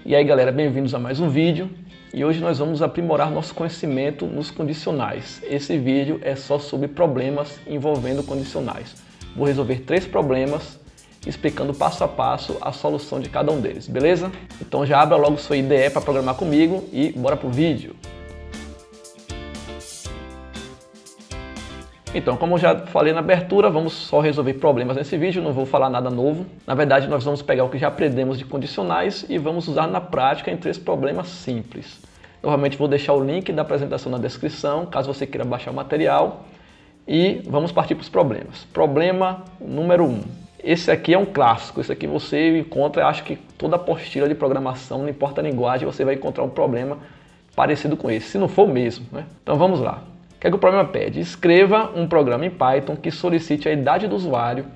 E aí galera, bem-vindos a mais um vídeo. E hoje nós vamos aprimorar nosso conhecimento nos condicionais. Esse vídeo é só sobre problemas envolvendo condicionais. Vou resolver 3 problemas, explicando passo a passo a solução de cada um deles, beleza? Então já abra logo sua IDE para programar comigo e bora pro vídeo. Então, como eu já falei na abertura, vamos só resolver problemas nesse vídeo, não vou falar nada novo. Na verdade, nós vamos pegar o que já aprendemos de condicionais e vamos usar na prática em 3 problemas simples. Novamente vou deixar o link da apresentação na descrição, caso você queira baixar o material. E vamos partir para os problemas. Problema número 1. Esse aqui é um clássico, esse aqui você encontra, acho que toda apostila de programação, não importa a linguagem, você vai encontrar um problema parecido com esse, se não for o mesmo, né? Então vamos lá. O que é que o problema pede? Escreva um programa em Python que solicite a idade do usuário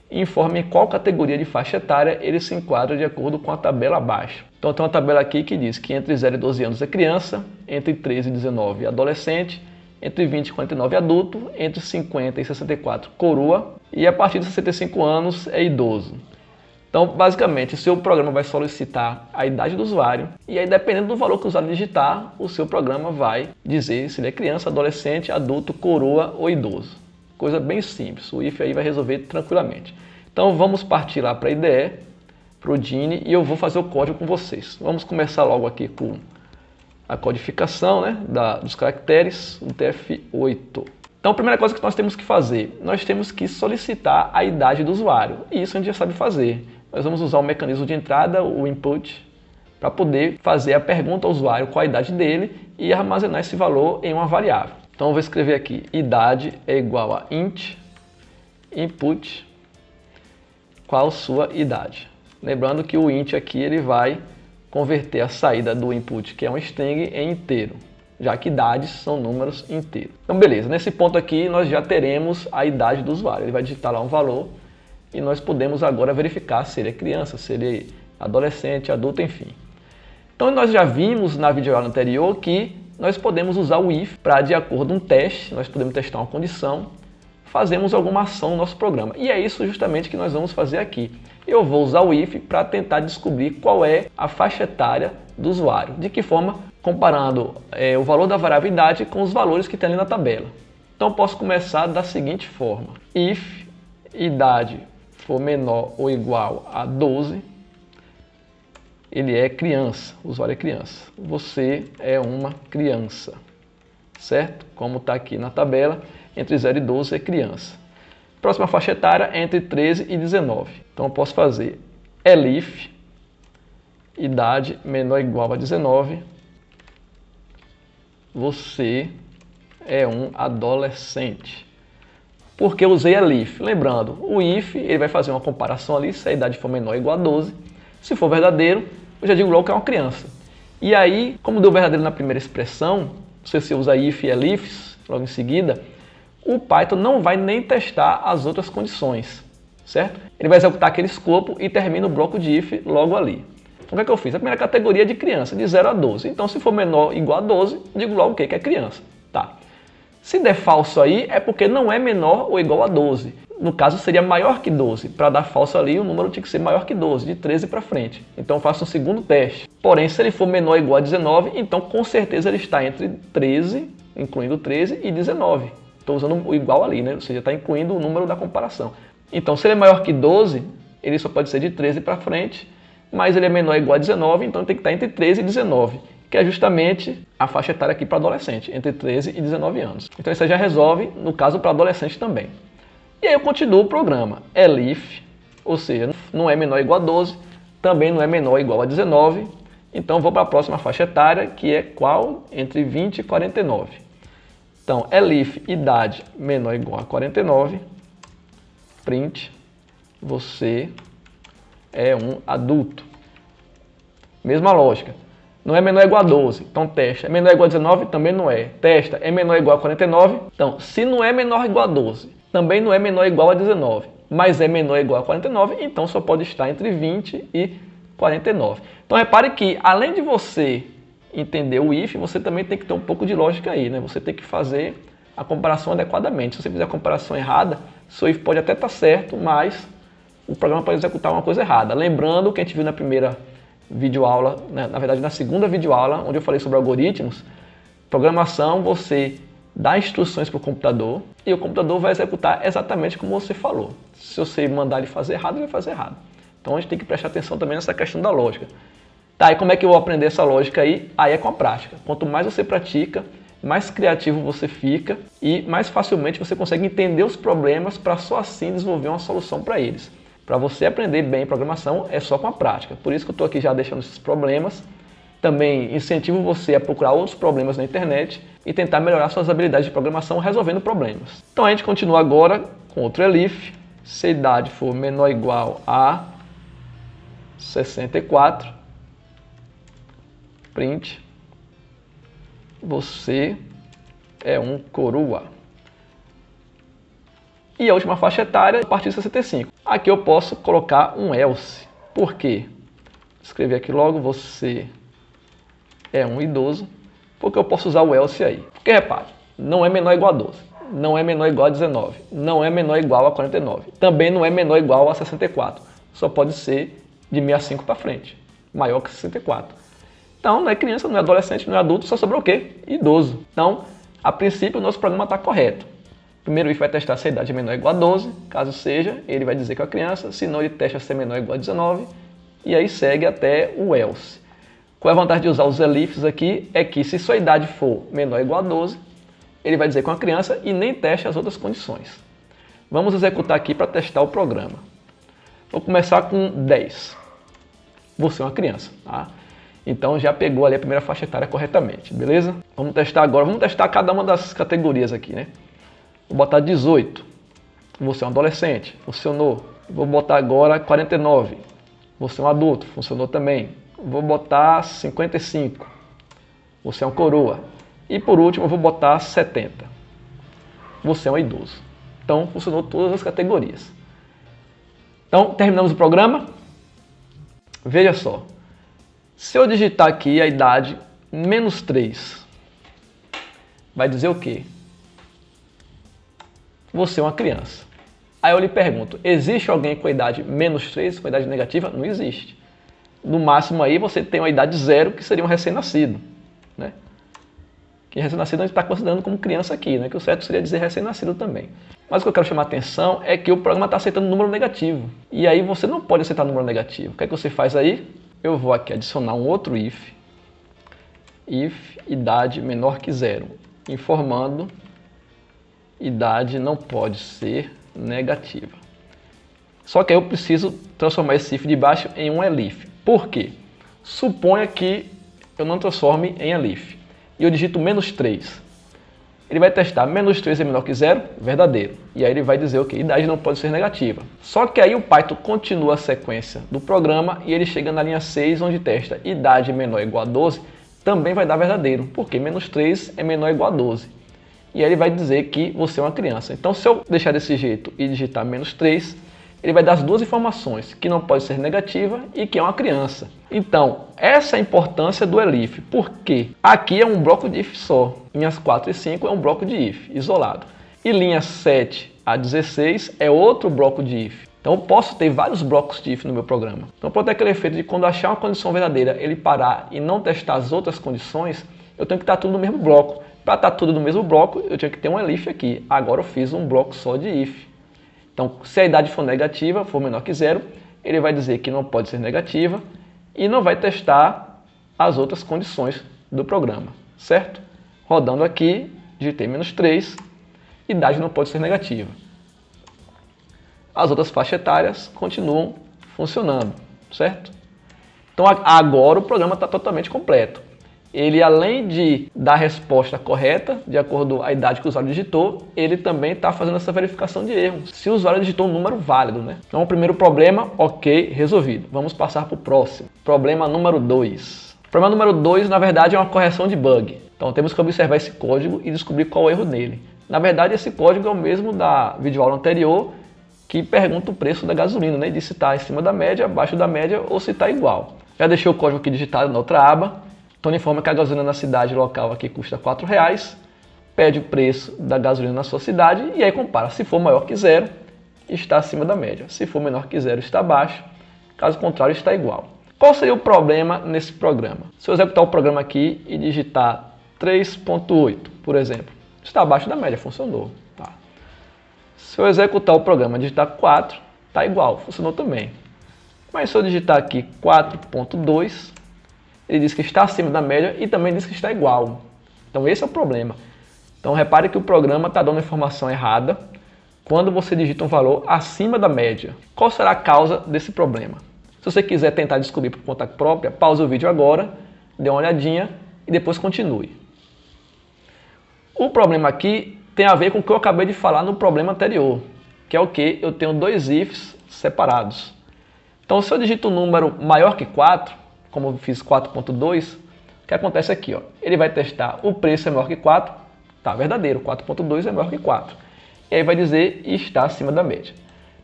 e informe em qual categoria de faixa etária ele se enquadra de acordo com a tabela abaixo. Então tem uma tabela aqui que diz que entre 0 e 12 anos é criança, entre 13 e 19 é adolescente, entre 20 e 49 é adulto, entre 50 e 64 coroa e a partir de 65 anos é idoso. Então, basicamente, o seu programa vai solicitar a idade do usuário e aí, dependendo do valor que o usuário digitar, o seu programa vai dizer se ele é criança, adolescente, adulto, coroa ou idoso. Coisa bem simples, o if aí vai resolver tranquilamente. Então, vamos partir lá para a IDE, para o Dini, e eu vou fazer o código com vocês. Vamos começar logo aqui com a codificação, né, dos caracteres, o TF8. Então, a primeira coisa que nós temos que fazer, nós temos que solicitar a idade do usuário. E isso a gente já sabe fazer. Nós vamos usar o mecanismo de entrada, o input, para poder fazer a pergunta ao usuário qual a idade dele e armazenar esse valor em uma variável. Então eu vou escrever aqui, idade é igual a int, input, qual sua idade. Lembrando que o int aqui ele vai converter a saída do input, que é um string, em inteiro, já que idades são números inteiros. Então beleza, nesse ponto aqui nós já teremos a idade do usuário. Ele vai digitar lá um valor e nós podemos agora verificar se ele é criança, se ele é adolescente, adulto, enfim. Então nós já vimos na videoaula anterior que nós podemos usar o if para, de acordo com um teste, nós podemos testar uma condição, fazemos alguma ação no nosso programa. E é isso justamente que nós vamos fazer aqui. Eu vou usar o if para tentar descobrir qual é a faixa etária do usuário. De que forma? Comparando o valor da variável idade com os valores que tem ali na tabela. Então posso começar da seguinte forma. If idade for menor ou igual a 12, ele é criança, o usuário é criança. Você é uma criança, certo? Como está aqui na tabela, entre 0 e 12 é criança. Próxima faixa etária é entre 13 e 19. Então eu posso fazer elif, idade menor ou igual a 19, você é um adolescente. Porque eu usei elif. Lembrando, o if ele vai fazer uma comparação ali, se a idade for menor ou igual a 12. Se for verdadeiro, eu já digo logo que é uma criança. E aí, como deu verdadeiro na primeira expressão, se você usa if e elifs logo em seguida, o Python não vai nem testar as outras condições, certo? Ele vai executar aquele escopo e termina o bloco de if logo ali. Então o que é que eu fiz? A primeira categoria é de criança, de 0 a 12. Então se for menor ou igual a 12, digo logo o quê? Que é criança. Tá. Se der falso aí, é porque não é menor ou igual a 12. No caso, seria maior que 12. Para dar falso ali, o número tinha que ser maior que 12, de 13 para frente. Então, eu faço um segundo teste. Porém, se ele for menor ou igual a 19, então, com certeza, ele está entre 13, incluindo 13, e 19. Estou usando o igual ali, né? Ou seja, está incluindo o número da comparação. Então, se ele é maior que 12, ele só pode ser de 13 para frente, mas ele é menor ou igual a 19, então ele tem que estar entre 13 e 19. Que é justamente a faixa etária aqui para adolescente, entre 13 e 19 anos. Então isso já resolve, no caso, para adolescente também. E aí eu continuo o programa. Elif, ou seja, não é menor ou igual a 12, também não é menor ou igual a 19, então vou para a próxima faixa etária, que é qual? Entre 20 e 49. Então, elif, idade menor ou igual a 49, print, você é um adulto. Mesma lógica. Não é menor ou igual a 12, então testa. É menor ou igual a 19? Também não é. Testa. É menor ou igual a 49? Então, se não é menor ou igual a 12, também não é menor ou igual a 19, mas é menor ou igual a 49, então só pode estar entre 20 e 49. Então, repare que, além de você entender o if, você também tem que ter um pouco de lógica aí, né? Você tem que fazer a comparação adequadamente. Se você fizer a comparação errada, seu if pode até estar certo, mas o programa pode executar uma coisa errada. Lembrando que a gente viu na primeira videoaula, né? Na verdade na segunda videoaula, onde eu falei sobre algoritmos, programação você dá instruções para o computador e o computador vai executar exatamente como você falou. Se você mandar ele fazer errado, ele vai fazer errado. Então a gente tem que prestar atenção também nessa questão da lógica. Tá, e como é que eu vou aprender essa lógica aí? Aí é com a prática. Quanto mais você pratica, mais criativo você fica e mais facilmente você consegue entender os problemas para só assim desenvolver uma solução para eles. Para você aprender bem programação é só com a prática. Por isso que eu estou aqui já deixando esses problemas. Também incentivo você a procurar outros problemas na internet e tentar melhorar suas habilidades de programação resolvendo problemas. Então a gente continua agora com outro elif. Se a idade for menor ou igual a 64, print, você é um coroa. E a última faixa etária a partir de 65. Aqui eu posso colocar um else. Por quê? Vou escrever aqui logo, você é um idoso, porque eu posso usar o else aí. Porque repare, não é menor ou igual a 12, não é menor ou igual a 19, não é menor ou igual a 49, também não é menor ou igual a 64, só pode ser de 65 para frente, maior que 64. Então não é criança, não é adolescente, não é adulto, só sobrou o quê? Idoso. Então, a princípio o nosso programa está correto. Primeiro o if vai testar se a idade é menor ou igual a 12, caso seja, ele vai dizer que é uma criança, se não ele testa se é menor ou igual a 19, e aí segue até o else. Qual é a vantagem de usar os elifs aqui? É que se sua idade for menor ou igual a 12, ele vai dizer que é uma criança e nem testa as outras condições. Vamos executar aqui para testar o programa. Vou começar com 10. Você é uma criança, tá? Então já pegou ali a primeira faixa etária corretamente, beleza? Vamos testar agora, vamos testar cada uma das categorias aqui, né? Vou botar 18. Você é um adolescente, funcionou. Vou botar agora 49. Você é um adulto, funcionou também. Vou botar 55. Você é um coroa. E por último, eu vou botar 70. Você é um idoso. Então, funcionou todas as categorias. Então, terminamos o programa. Veja só. Se eu digitar aqui a idade menos 3, vai dizer o quê? Você é uma criança. Aí eu lhe pergunto, existe alguém com a idade menos 3, com a idade negativa? Não existe. No máximo aí você tem uma idade 0, que seria um recém-nascido, né? Que recém-nascido a gente está considerando como criança aqui, né? Que o certo seria dizer recém-nascido também. Mas o que eu quero chamar a atenção é que o programa está aceitando número negativo. E aí você não pode aceitar número negativo. O que é que você faz aí? Eu vou aqui adicionar um outro if idade menor que 0, informando idade não pode ser negativa. Só que aí eu preciso transformar esse if de baixo em um elif. Por quê? Suponha que eu não transforme em elif e eu digito menos 3. Ele vai testar menos 3 é menor que 0, verdadeiro. E aí ele vai dizer, ok, idade não pode ser negativa. Só que aí o Python continua a sequência do programa e ele chega na linha 6, onde testa idade menor ou igual a 12, também vai dar verdadeiro, porque menos 3 é menor ou igual a 12. E aí ele vai dizer que você é uma criança. Então se eu deixar desse jeito e digitar menos 3, ele vai dar as duas informações, que não pode ser negativa e que é uma criança. Então, essa é a importância do elif. Por quê? Aqui é um bloco de if só. Linhas 4 e 5 é um bloco de if, isolado. E linhas 7 a 16 é outro bloco de if. Então, eu posso ter vários blocos de if no meu programa. Então, para ter aquele efeito de quando achar uma condição verdadeira, ele parar e não testar as outras condições, eu tenho que estar tudo no mesmo bloco. Para estar tudo no mesmo bloco, eu tinha que ter um elif aqui. Agora eu fiz um bloco só de if. Então, se a idade for negativa, for menor que 0, ele vai dizer que não pode ser negativa e não vai testar as outras condições do programa, certo? Rodando aqui, digitei menos 3, idade não pode ser negativa. As outras faixas etárias continuam funcionando, certo? Então, agora o programa está totalmente completo. Ele, além de dar a resposta correta, de acordo com a idade que o usuário digitou, ele também está fazendo essa verificação de erros, se o usuário digitou um número válido, né? Então, o primeiro problema, ok, resolvido. Vamos passar para o próximo. Problema número 2. O problema número 2, na verdade, é uma correção de bug. Então, temos que observar esse código e descobrir qual é o erro dele. Na verdade, esse código é o mesmo da videoaula anterior, que pergunta o preço da gasolina, né? De se está em cima da média, abaixo da média ou se está igual. Já deixei o código aqui digitado na outra aba. Então, informa que a gasolina na cidade local aqui custa R$ 4,00, pede o preço da gasolina na sua cidade e aí compara. Se for maior que 0, está acima da média. Se for menor que 0, está abaixo. Caso contrário, está igual. Qual seria o problema nesse programa? Se eu executar o programa aqui e digitar 3.8, por exemplo, está abaixo da média, funcionou. Tá. Se eu executar o programa e digitar 4, está igual, funcionou também. Mas se eu digitar aqui 4.2, ele diz que está acima da média e também diz que está igual. Então esse é o problema. Então repare que o programa está dando a informação errada quando você digita um valor acima da média. Qual será a causa desse problema? Se você quiser tentar descobrir por conta própria, pause o vídeo agora, dê uma olhadinha e depois continue. O problema aqui tem a ver com o que eu acabei de falar no problema anterior, que é o que? Eu tenho dois ifs separados. Então se eu digito um número maior que 4, como eu fiz 4.2, o que acontece aqui? Ó, ele vai testar o preço é maior que 4, tá verdadeiro, 4.2 é maior que 4. E aí vai dizer está acima da média.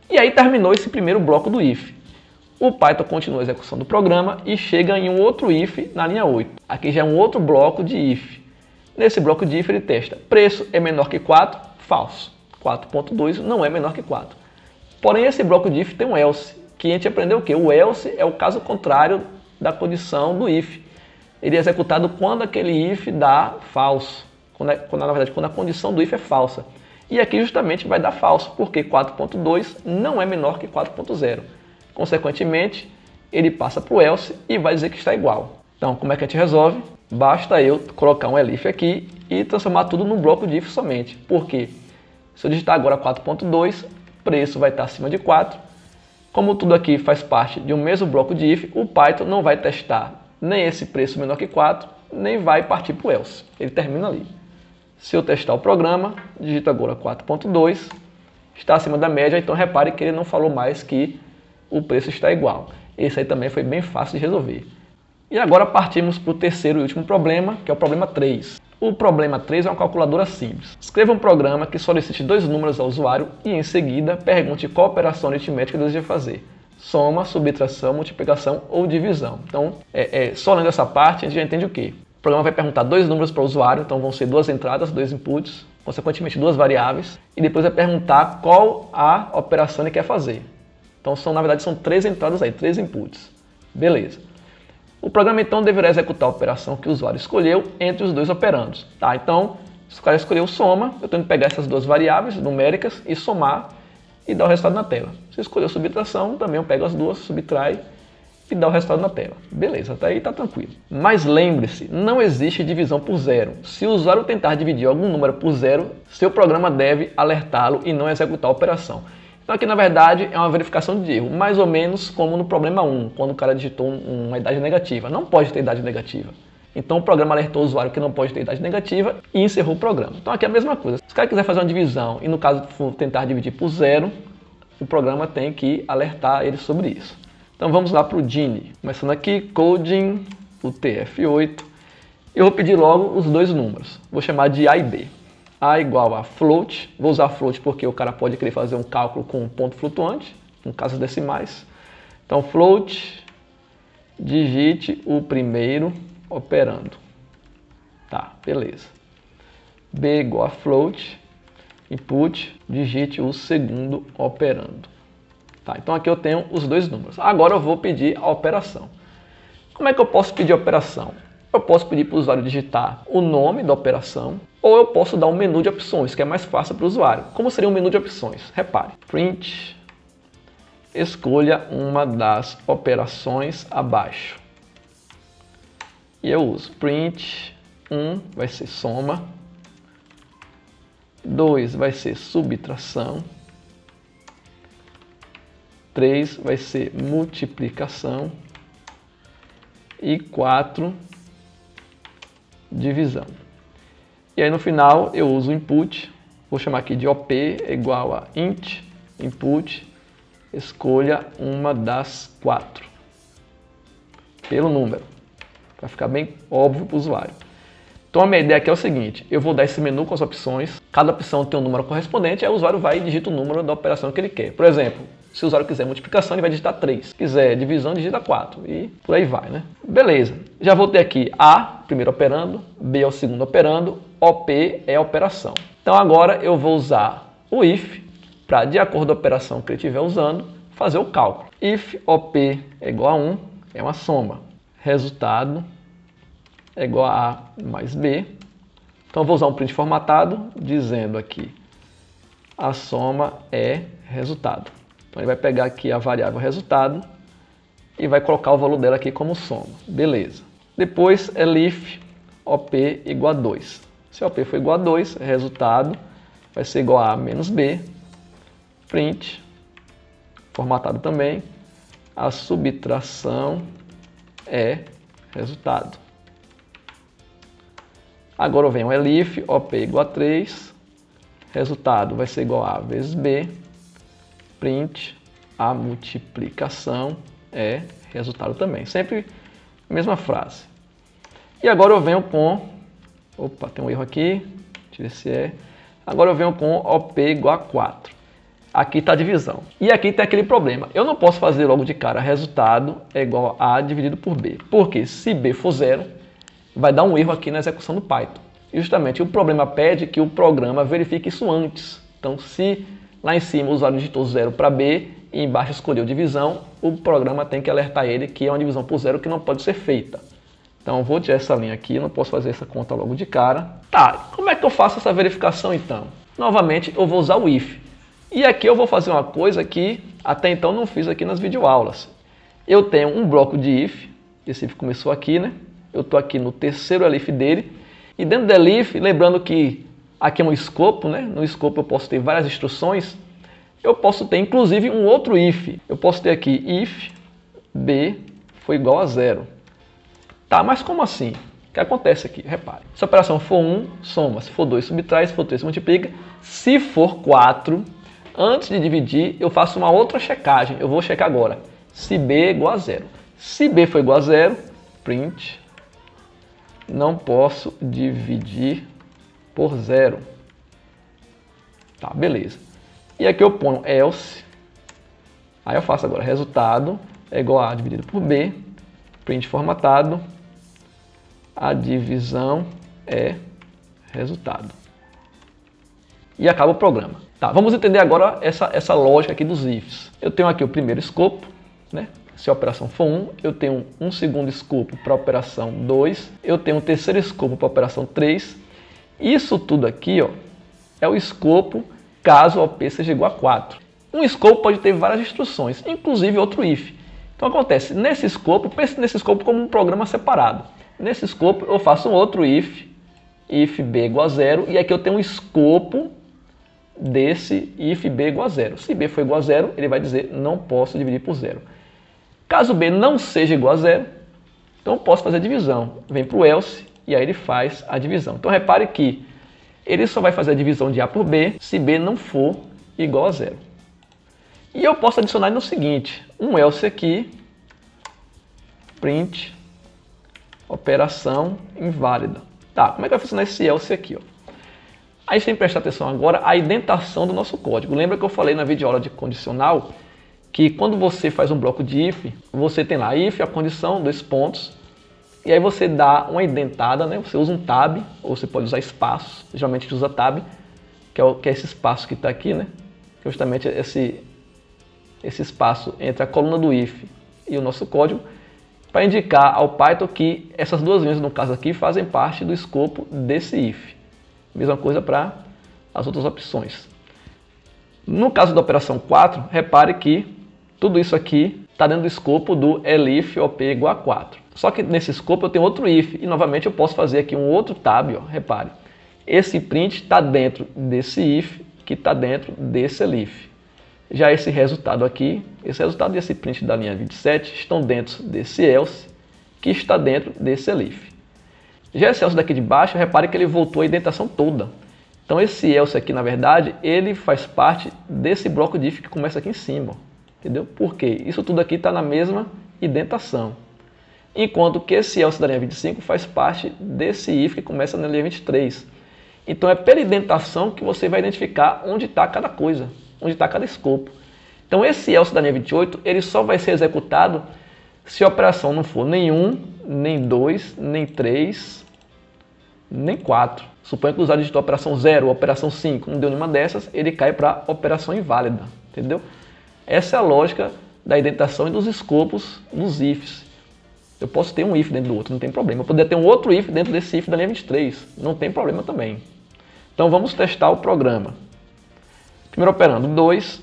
E aí terminou esse primeiro bloco do if. O Python continua a execução do programa e chega em um outro if na linha 8. Aqui já é um outro bloco de if. Nesse bloco de if ele testa preço é menor que 4, falso. 4.2 não é menor que 4. Porém esse bloco de if tem um else, que a gente aprendeu o quê? O else é o caso contrário da condição do if. Ele é executado quando aquele if dá falso, na verdade quando a condição do if é falsa. E aqui justamente vai dar falso, porque 4.2 não é menor que 4.0. Consequentemente, ele passa para o else e vai dizer que está igual. Então, como é que a gente resolve? Basta eu colocar um elif aqui e transformar tudo num bloco de if somente. Porque se eu digitar agora 4.2, preço vai estar acima de 4. Como tudo aqui faz parte de um mesmo bloco de if, o Python não vai testar nem esse preço menor que 4, nem vai partir para o else. Ele termina ali. Se eu testar o programa, digito agora 4.2, está acima da média, então repare que ele não falou mais que o preço está igual. Esse aí também foi bem fácil de resolver. E agora partimos para o terceiro e último problema, que é o problema 3. O problema 3 é uma calculadora simples. Escreva um programa que solicite dois números ao usuário e em seguida pergunte qual operação aritmética deseja fazer. Soma, subtração, multiplicação ou divisão. Então, só lendo essa parte, a gente já entende o quê? O programa vai perguntar dois números para o usuário, então vão ser duas entradas, dois inputs, consequentemente duas variáveis, e depois vai perguntar qual a operação ele quer fazer. Então, na verdade, são três entradas aí, três inputs. Beleza. O programa, então, deverá executar a operação que o usuário escolheu entre os dois operandos. Tá? Então, se o cara escolheu soma, eu tenho que pegar essas duas variáveis numéricas e somar e dar o resultado na tela. Se escolheu subtração, também eu pego as duas, subtrai e dá o resultado na tela. Beleza, até aí está tranquilo. Mas lembre-se, não existe divisão por zero. Se o usuário tentar dividir algum número por zero, seu programa deve alertá-lo e não executar a operação. Então aqui na verdade é uma verificação de erro, mais ou menos como no problema 1, quando o cara digitou uma idade negativa. Não pode ter idade negativa. Então o programa alertou o usuário que não pode ter idade negativa e encerrou o programa. Então aqui é a mesma coisa. Se o cara quiser fazer uma divisão e no caso for tentar dividir por zero, o programa tem que alertar ele sobre isso. Então vamos lá para o Gini. Começando aqui, coding, UTF-8. Eu vou pedir logo os dois números. Vou chamar de A e B. A igual a float, vou usar float porque o cara pode querer fazer um cálculo com um ponto flutuante, com casas decimais. Então float, digite o primeiro operando. Tá, beleza. B igual a float, input, digite o segundo operando. Tá, então aqui eu tenho os dois números. Agora eu vou pedir a operação. Como é que eu posso pedir a operação? Eu posso pedir para o usuário digitar o nome da operação, ou eu posso dar um menu de opções, que é mais fácil para o usuário. Como seria um menu de opções? Repare, print, escolha uma das operações abaixo. E eu uso print, 1 vai ser soma, 2 vai ser subtração, 3 vai ser multiplicação e 4 divisão. E aí no final eu uso o input, vou chamar aqui de OP igual a int, input, escolha uma das 4, pelo número, para ficar bem óbvio para o usuário. Então a minha ideia aqui é o seguinte, eu vou dar esse menu com as opções, cada opção tem um número correspondente, aí o usuário vai e digita o número da operação que ele quer. Por exemplo, se o usuário quiser multiplicação, ele vai digitar 3. Se quiser divisão, digita 4. E por aí vai, né? Beleza. Já vou ter aqui A, primeiro operando, B é o segundo operando, OP é a operação. Então agora eu vou usar o if para, de acordo com a operação que ele estiver usando, fazer o cálculo. If OP é igual a 1, é uma soma. Resultado é igual a A mais B. Então eu vou usar um print formatado dizendo aqui a soma é resultado. Então ele vai pegar aqui a variável resultado e vai colocar o valor dela aqui como soma. Beleza. Depois elif OP igual a 2. Se OP for igual a 2, resultado vai ser igual a A menos B. Print, formatado também, a subtração é resultado. Agora vem o elif OP igual a 3. Resultado vai ser igual a A vezes B. Print, a multiplicação é resultado também. Sempre a mesma frase. E agora eu venho com... Opa, tem um erro aqui. Tira esse E. Agora eu venho com OP igual a 4. Aqui está a divisão. E aqui tem aquele problema. Eu não posso fazer logo de cara resultado é igual a A dividido por B. Porque se B for 0, vai dar um erro aqui na execução do Python. E justamente o problema pede que o programa verifique isso antes. Então, se lá em cima o usuário digitou 0 para B e embaixo escolheu divisão, o programa tem que alertar ele que é uma divisão por 0 que não pode ser feita. Então, eu vou tirar essa linha aqui, eu não posso fazer essa conta logo de cara. Tá, como é que eu faço essa verificação então? Novamente, eu vou usar o if. E aqui eu vou fazer uma coisa que até então não fiz aqui nas videoaulas. Eu tenho um bloco de if, esse if começou aqui, né? Eu estou aqui no terceiro elif dele. E dentro do elif, lembrando que aqui é um escopo, né? No escopo eu posso ter várias instruções. Eu posso ter inclusive um outro if. Eu posso ter aqui if b for igual a 0. Tá, mas como assim? O que acontece aqui? Repare. Se a operação for 1, soma. Se for 2, subtrai. Se for 3, multiplica. Se for 4, antes de dividir, eu faço uma outra checagem. Eu vou checar agora. Se b é igual a 0. Se b for igual a 0, print, não posso dividir por 0. Tá, beleza. E aqui eu ponho else. Aí eu faço agora resultado é igual a A dividido por B. Print formatado. A divisão é resultado. E acaba o programa. Tá, vamos entender agora essa lógica aqui dos ifs. Eu tenho aqui o primeiro escopo, né? Se a operação for 1, eu tenho um segundo escopo para a operação 2, eu tenho um terceiro escopo para a operação 3. Isso tudo aqui, ó, é o escopo caso a OP seja igual a 4. Um escopo pode ter várias instruções, inclusive outro if. Então acontece, nesse escopo, pense nesse escopo como um programa separado. Nesse escopo eu faço um outro if b é igual a 0, e aqui eu tenho um escopo desse if b é igual a 0. Se b for igual a 0, ele vai dizer não posso dividir por 0. Caso b não seja igual a 0, então eu posso fazer a divisão. Vem para o else e aí ele faz a divisão. Então repare que ele só vai fazer a divisão de A por B se B não for igual a 0. E eu posso adicionar no seguinte, um else aqui, print, operação inválida. Tá, como é que vai funcionar esse else aqui? Ó? Aí a gente tem que prestar atenção agora à indentação do nosso código. Lembra que eu falei na videoaula de condicional que quando você faz um bloco de if, você tem lá if, a condição, 2 pontos, e aí você dá uma indentada, né? Você usa um tab, ou você pode usar espaço, geralmente a gente usa tab, que é esse espaço que está aqui, né? Que é justamente esse espaço entre a coluna do if e o nosso código, para indicar ao Python que essas duas linhas, no caso aqui, fazem parte do escopo desse if. Mesma coisa para as outras opções. No caso da operação 4, repare que tudo isso aqui está dentro do escopo do elif OP igual a 4. Só que nesse escopo eu tenho outro if e novamente eu posso fazer aqui um outro tab, ó, repare. Esse print está dentro desse if que está dentro desse elif. Já esse resultado aqui, esse resultado e esse print da linha 27 estão dentro desse else que está dentro desse elif. Já esse else daqui de baixo, repare que ele voltou a indentação toda. Então esse else aqui, na verdade, ele faz parte desse bloco de if que começa aqui em cima. Entendeu? Por quê? Isso tudo aqui está na mesma indentação. Enquanto que esse else da linha 25 faz parte desse if que começa na linha 23. Então é pela indentação que você vai identificar onde está cada coisa, onde está cada escopo. Então esse else da linha 28, ele só vai ser executado se a operação não for nem 1, nem 2, nem 3, nem 4. Suponha que o usuário digitou a operação 0 ou a operação 5, não deu nenhuma dessas, ele cai para a operação inválida. Entendeu? Essa é a lógica da indentação e dos escopos dos ifs. Eu posso ter um if dentro do outro, não tem problema. Eu poderia ter um outro if dentro desse if da linha 23, não tem problema também. Então vamos testar o programa. Primeiro operando 2,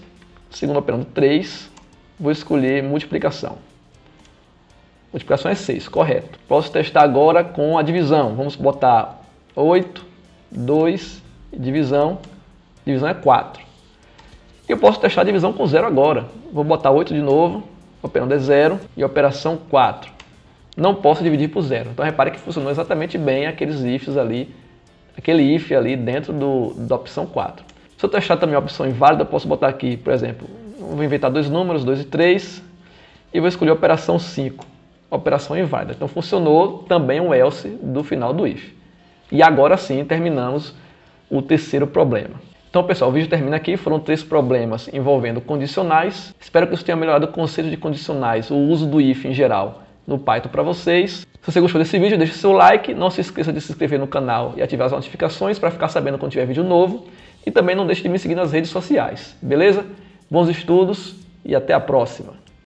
segundo operando 3, vou escolher multiplicação. Multiplicação é 6, correto. Posso testar agora com a divisão. Vamos botar 8, 2, divisão. Divisão é 4. E eu posso testar a divisão com 0 agora. Vou botar 8 de novo, operando é 0 e operação 4. Não posso dividir por 0. Então repare que funcionou exatamente bem aqueles ifs ali, aquele if ali dentro da opção 4. Se eu testar também a opção inválida, eu posso botar aqui, por exemplo, vou inventar dois números, 2 e 3, e vou escolher a operação 5, operação inválida. Então funcionou também o else do final do if. E agora sim terminamos o terceiro problema. Então pessoal, o vídeo termina aqui, foram 3 problemas envolvendo condicionais. Espero que isso tenha melhorado o conceito de condicionais, o uso do if em geral no Python para vocês. Se você gostou desse vídeo, deixe seu like, não se esqueça de se inscrever no canal e ativar as notificações para ficar sabendo quando tiver vídeo novo. E também não deixe de me seguir nas redes sociais, beleza? Bons estudos e até a próxima!